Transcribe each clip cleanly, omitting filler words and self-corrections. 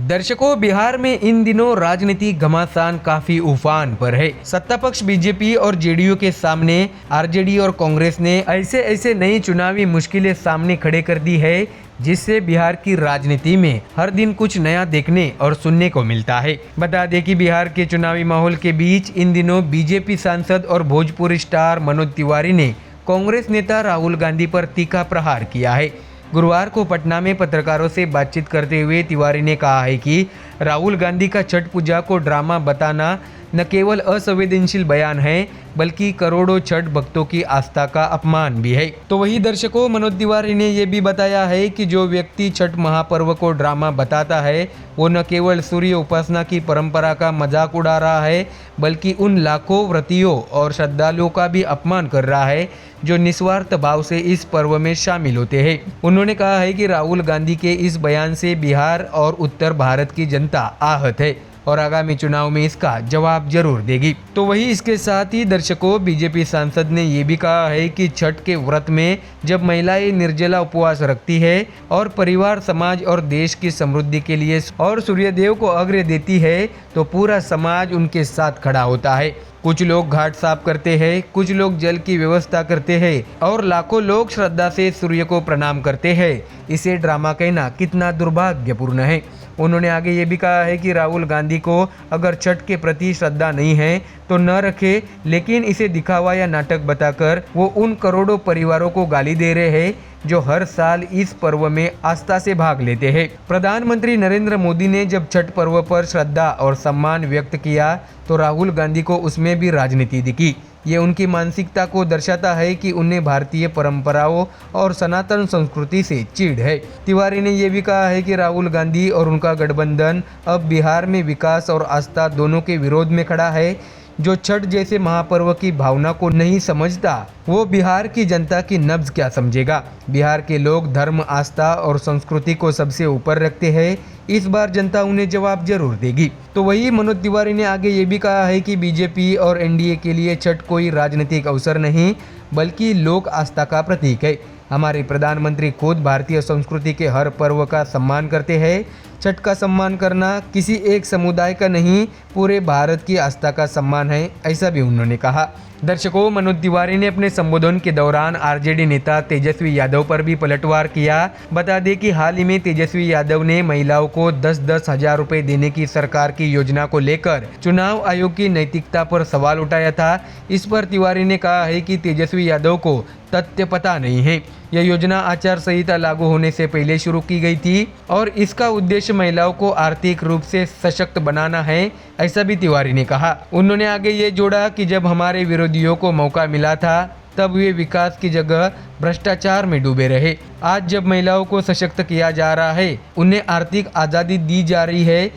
दर्शकों, बिहार में इन दिनों राजनीतिक घमासान काफी उफान पर है। सत्ता पक्ष बीजेपी और जेडीयू के सामने आरजेडी और कांग्रेस ने ऐसे नई चुनावी मुश्किलें सामने खड़े कर दी है, जिससे बिहार की राजनीति में हर दिन कुछ नया देखने और सुनने को मिलता है। बता दें कि बिहार के चुनावी माहौल के बीच इन दिनों बीजेपी सांसद और भोजपुरी स्टार मनोज तिवारी ने कांग्रेस नेता राहुल गांधी पर तीखा प्रहार किया है। गुरुवार को पटना में पत्रकारों से बातचीत करते हुए तिवारी ने कहा है कि राहुल गांधी का छठ पूजा को ड्रामा बताना न केवल असंवेदनशील बयान है, बल्कि करोड़ों छठ भक्तों की आस्था का अपमान भी है। तो वही दर्शकों, मनोज तिवारी ने यह भी बताया है कि जो व्यक्ति छठ महापर्व को ड्रामा बताता है, वो न केवल सूर्य उपासना की परंपरा का मजाक उड़ा रहा है, बल्कि उन लाखों व्रतियों और श्रद्धालुओं का भी अपमान कर रहा है जो निस्वार्थ भाव से इस पर्व में शामिल होते हैं। उन्होंने कहा है कि राहुल गांधी के इस बयान से बिहार और उत्तर भारत की जनता आहत है और आगामी चुनाव में इसका जवाब जरूर देगी। तो वही इसके साथ ही दर्शकों, बीजेपी सांसद ने ये भी कहा है कि छठ के व्रत में जब महिलाएं निर्जला उपवास रखती है और परिवार, समाज और देश की समृद्धि के लिए और सूर्यदेव को अर्घ्य देती है, तो पूरा समाज उनके साथ खड़ा होता है। कुछ लोग घाट साफ करते हैं, कुछ लोग जल की व्यवस्था करते हैं और लाखों लोग श्रद्धा से सूर्य को प्रणाम करते हैं। इसे ड्रामा कहना कितना दुर्भाग्यपूर्ण है। उन्होंने आगे ये भी कहा है कि राहुल गांधी को अगर छठ के प्रति श्रद्धा नहीं है तो न रखे, लेकिन इसे दिखावा या नाटक बताकर वो उन करोड़ों परिवारों को गाली दे रहे हैं जो हर साल इस पर्व में आस्था से भाग लेते हैं। प्रधानमंत्री नरेंद्र मोदी ने जब छठ पर्व पर श्रद्धा और सम्मान व्यक्त किया तो राहुल गांधी को उसमें भी राजनीति दिखी। ये उनकी मानसिकता को दर्शाता है कि उन्हें भारतीय परंपराओं और सनातन संस्कृति से चिढ़ है। तिवारी ने यह भी कहा है कि राहुल गांधी और उनका गठबंधन अब बिहार में विकास और आस्था दोनों के विरोध में खड़ा है। जो छठ जैसे महापर्व की भावना को नहीं समझता, वो बिहार की जनता की नब्ज क्या समझेगा। बिहार के लोग धर्म, आस्था और संस्कृति को सबसे ऊपर रखते हैं। इस बार जनता उन्हें जवाब जरूर देगी। तो वही मनोज तिवारी ने आगे ये भी कहा है कि बीजेपी और एनडीए के लिए छठ कोई राजनीतिक अवसर नहीं, बल्कि लोक आस्था का प्रतीक है। हमारे प्रधानमंत्री खुद भारतीय संस्कृति के हर पर्व का सम्मान करते हैं। छठ का सम्मान करना किसी एक समुदाय का नहीं, पूरे भारत की आस्था का सम्मान है, ऐसा भी उन्होंने कहा। दर्शकों, मनोज तिवारी ने अपने संबोधन के दौरान आरजेडी नेता तेजस्वी यादव पर भी पलटवार किया। बता दें कि हाल ही में तेजस्वी यादव ने महिलाओं को 10-10 हजार रुपए देने की सरकार की योजना को लेकर चुनाव आयोग की नैतिकता पर सवाल उठाया था। इस पर तिवारी ने कहा है कि तेजस्वी यादव को तथ्य पता नहीं है। यह योजना आचार संहिता लागू होने से पहले शुरू की गई थी और इसका उद्देश्य महिलाओं को आर्थिक रूप से सशक्त बनाना है, ऐसा भी तिवारी ने कहा। उन्होंने आगे ये जोड़ा कि जब हमारे विरोधियों को मौका मिला था, तब वे विकास की जगह भ्रष्टाचार में डूबे रहे। आज जब महिलाओं को सशक्त किया जा रहा है, उन्हें आर्थिक आज़ादी दी जा रही है,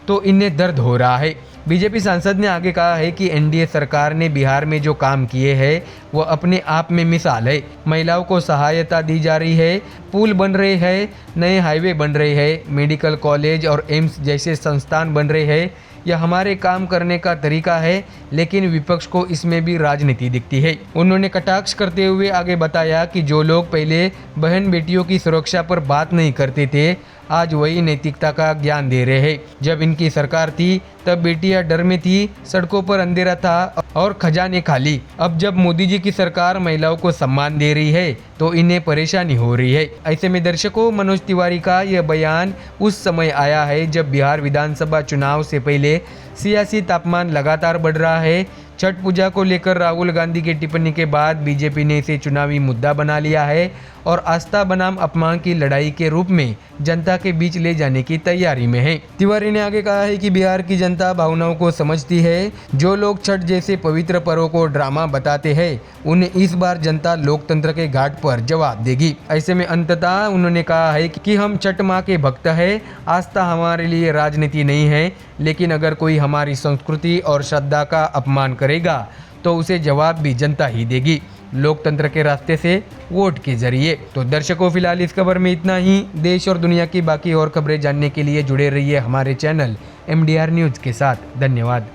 तो इन्हें दर्द हो रहा है। बीजेपी सांसद ने आगे कहा है कि एनडीए सरकार ने बिहार में जो काम किए हैं वो अपने आप में मिसाल है। महिलाओं को सहायता दी जा रही है, पुल बन रहे हैं, नए हाईवे बन रहे हैं, मेडिकल कॉलेज और एम्स जैसे संस्थान बन रहे हैं। यह हमारे काम करने का तरीका है, लेकिन विपक्ष को इसमें भी राजनीति दिखती है। उन्होंने कटाक्ष करते हुए आगे बताया कि जो लोग पहले बहन बेटियों की सुरक्षा पर बात नहीं करते थे, आज वही नैतिकता का ज्ञान दे रहे हैं। जब इनकी सरकार थी तब बेटियां डर में थी, सड़कों पर अंधेरा था और खजाने खाली। अब जब मोदी जी की सरकार महिलाओं को सम्मान दे रही है तो इन्हें परेशानी हो रही है। ऐसे में दर्शकों, मनोज तिवारी का यह बयान उस समय आया है जब बिहार विधानसभा चुनाव से पहले सियासी तापमान लगातार बढ़ रहा है। छठ पूजा को लेकर राहुल गांधी की टिप्पणी के बाद बीजेपी ने इसे चुनावी मुद्दा बना लिया है और आस्था बनाम अपमान की लड़ाई के रूप में जनता के बीच ले जाने की तैयारी में है। तिवारी ने आगे कहा है कि बिहार की जनता भावनाओं को समझती है। जो लोग छठ जैसे पवित्र पर्व को ड्रामा बताते हैं, उन्हें इस बार जनता लोकतंत्र के घाट पर जवाब देगी। ऐसे में अंततः उन्होंने कहा है कि हम छठ माँ के भक्त हैं। आस्था हमारे लिए राजनीति नहीं है, लेकिन अगर कोई हमारी संस्कृति और श्रद्धा का अपमान करेगा तो उसे जवाब भी जनता ही देगी, लोकतंत्र के रास्ते से, वोट के जरिए। तो दर्शकों, फिलहाल इस खबर में इतना ही। देश और दुनिया की बाकी और खबरें जानने के लिए जुड़े रहिए हमारे चैनल MDR न्यूज़ के साथ। धन्यवाद।